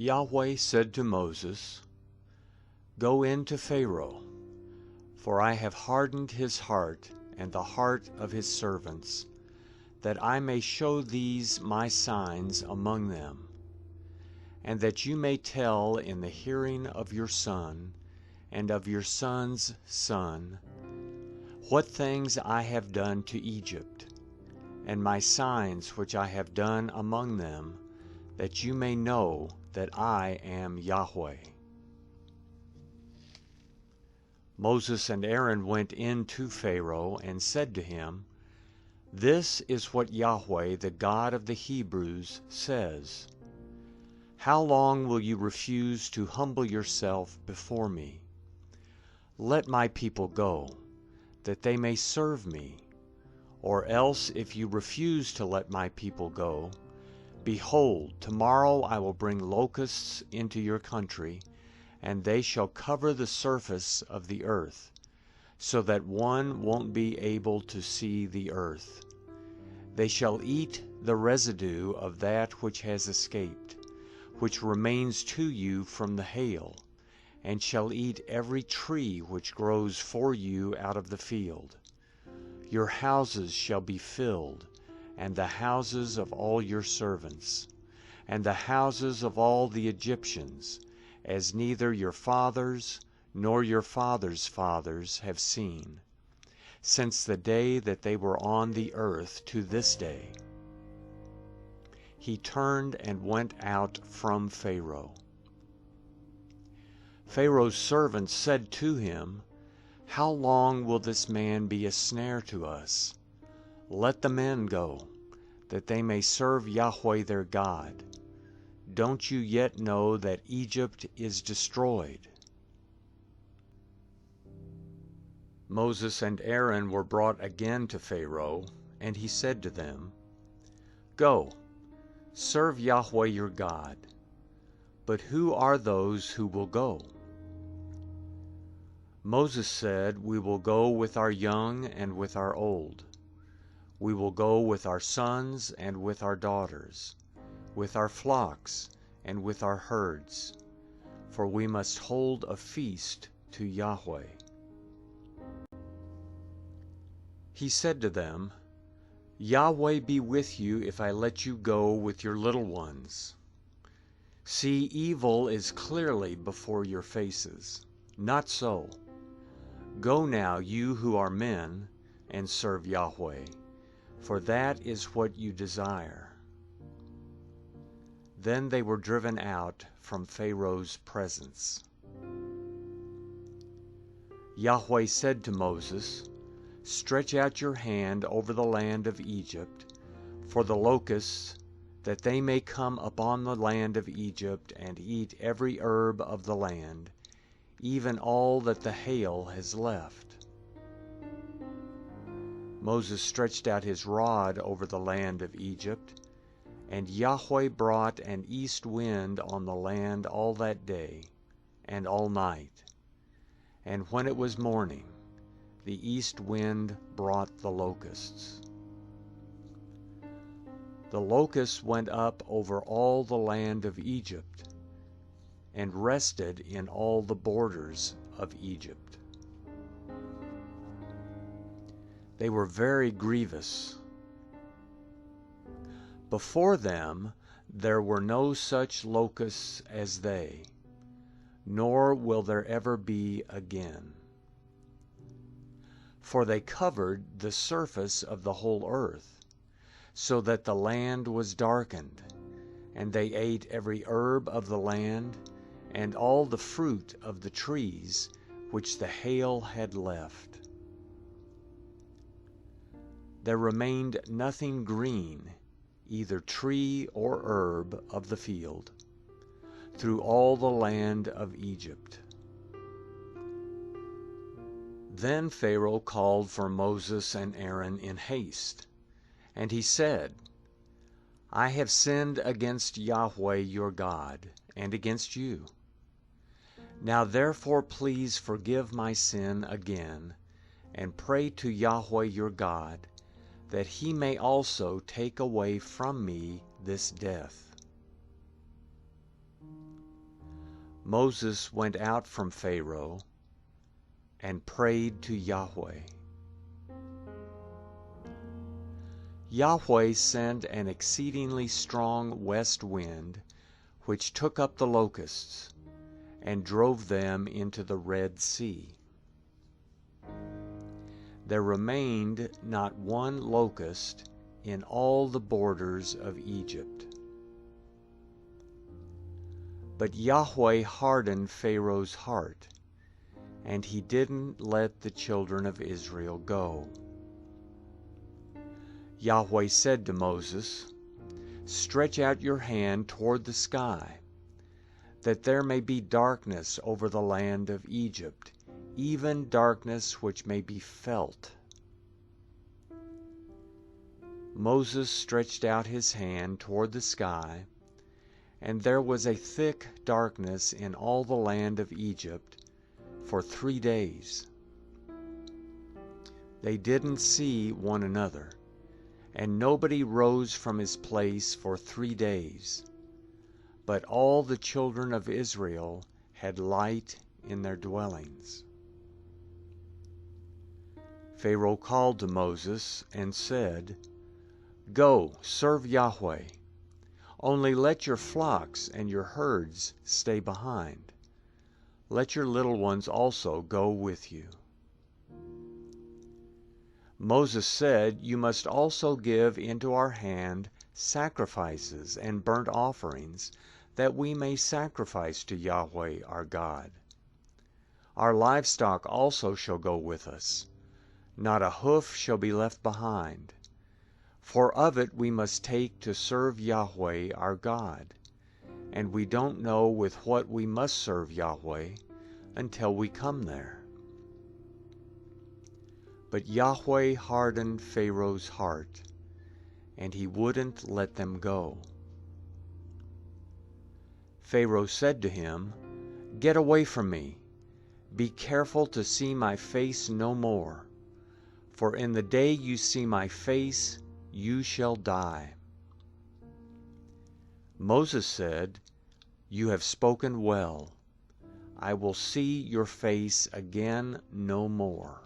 Yahweh said to Moses, Go in to Pharaoh, for I have hardened his heart and the heart of his servants, that I may show these my signs among them, and that you may tell in the hearing of your son and of your son's son what things I have done to Egypt, and my signs which I have done among them, that you may know that I am Yahweh. Moses and Aaron went in to Pharaoh and said to him, This is what Yahweh, the God of the Hebrews, says. How long will you refuse to humble yourself before me? Let my people go, that they may serve me. Or else, if you refuse to let my people go, behold, tomorrow I will bring locusts into your country, and they shall cover the surface of the earth, so that one won't be able to see the earth. They shall eat the residue of that which has escaped, which remains to you from the hail, and shall eat every tree which grows for you out of the field. Your houses shall be filled, and the houses of all your servants, and the houses of all the Egyptians, as neither your fathers nor your fathers' fathers have seen, since the day that they were on the earth to this day. He turned and went out from Pharaoh. Pharaoh's servants said to him, How long will this man be a snare to us? Let the men go, that they may serve Yahweh their God. Don't you yet know that Egypt is destroyed? Moses and Aaron were brought again to Pharaoh, and he said to them, Go, serve Yahweh your God. But who are those who will go? Moses said, We will go with our young and with our old. We will go with our sons and with our daughters, with our flocks and with our herds, for we must hold a feast to Yahweh. He said to them, Yahweh be with you if I let you go with your little ones. See, evil is clearly before your faces. Not so. Go now, you who are men, and serve Yahweh, for that is what you desire. Then they were driven out from Pharaoh's presence. Yahweh said to Moses, Stretch out your hand over the land of Egypt, for the locusts, that they may come upon the land of Egypt and eat every herb of the land, even all that the hail has left. Moses stretched out his rod over the land of Egypt, and Yahweh brought an east wind on the land all that day and all night. And when it was morning, the east wind brought the locusts. The locusts went up over all the land of Egypt, and rested in all the borders of Egypt. They were very grievous. Before them there were no such locusts as they, nor will there ever be again. For they covered the surface of the whole earth, so that the land was darkened, and they ate every herb of the land, and all the fruit of the trees which the hail had left. There remained nothing green, either tree or herb of the field, through all the land of Egypt. Then Pharaoh called for Moses and Aaron in haste, and he said, I have sinned against Yahweh your God, and against you. Now therefore please forgive my sin again, and pray to Yahweh your God, that he may also take away from me this death. Moses went out from Pharaoh and prayed to Yahweh. Yahweh sent an exceedingly strong west wind, which took up the locusts and drove them into the Red Sea. There remained not one locust in all the borders of Egypt. But Yahweh hardened Pharaoh's heart, and he didn't let the children of Israel go. Yahweh said to Moses, "Stretch out your hand toward the sky, that there may be darkness over the land of Egypt, even darkness which may be felt." Moses stretched out his hand toward the sky, and there was a thick darkness in all the land of Egypt for 3 days. They didn't see one another, and nobody rose from his place for 3 days. But all the children of Israel had light in their dwellings. Pharaoh called to Moses and said, "Go, serve Yahweh. Only let your flocks and your herds stay behind. Let your little ones also go with you." Moses said, "You must also give into our hand sacrifices and burnt offerings, that we may sacrifice to Yahweh our God. Our livestock also shall go with us. Not a hoof shall be left behind. For of it we must take to serve Yahweh our God, and we don't know with what we must serve Yahweh until we come there." But Yahweh hardened Pharaoh's heart, and he wouldn't let them go. Pharaoh said to him, "Get away from me. Be careful to see my face no more. For in the day you see my face, you shall die." Moses said, "You have spoken well. I will see your face again no more."